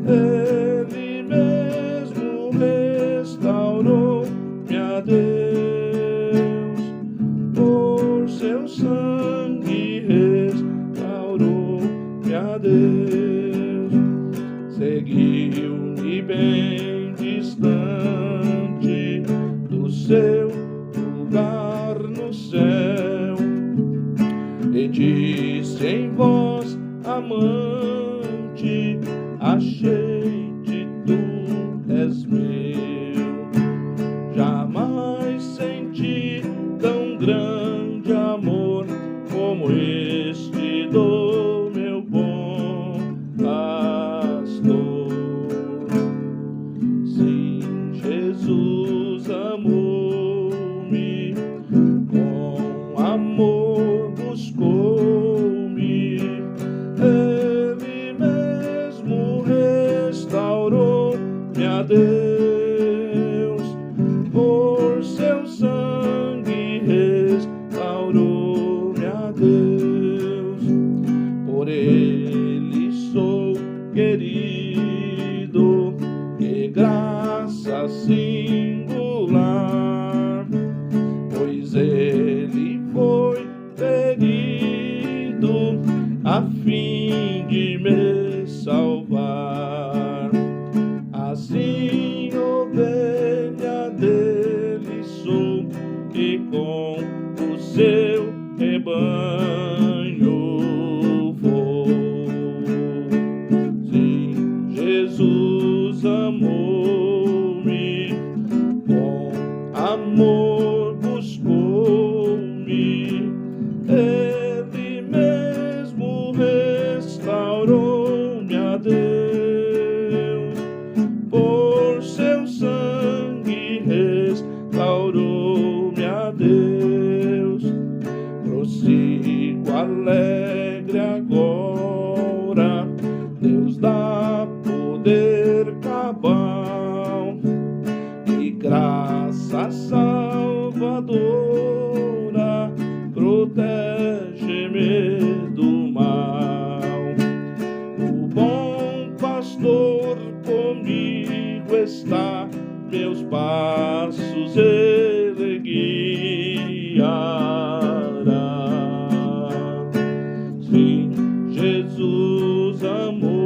Ele mesmo restaurou-me a Deus, por seu sangue restaurou-me a Deus. Seguiu-me bem distante do seu lugar no céu, e disse em voz amante: achei-te, tu és meu. Jamais senti tão grande amor como este do meu bom pastor. Sim, Jesus amou-me, com amor buscou-me. Ele mesmo restaurou-me a Deus, por seu sangue restaurou-me a Deus. Por ele sou querido, que graça singular, pois ele foi ferido a fim de me salvar. Assim ovelha dele sou, e com o seu rebanho vou. Sim, Jesus amou-me, com amor buscou-me. Ele mesmo restaurou-me a Deus, por seu sangue restaurou-me a Deus. Prossigo alegre agora, Deus dá poder cabal e graça salvadora, protege-me do mal. O bom pastor comigo está, meus passos ele guiará. Sim, Jesus amou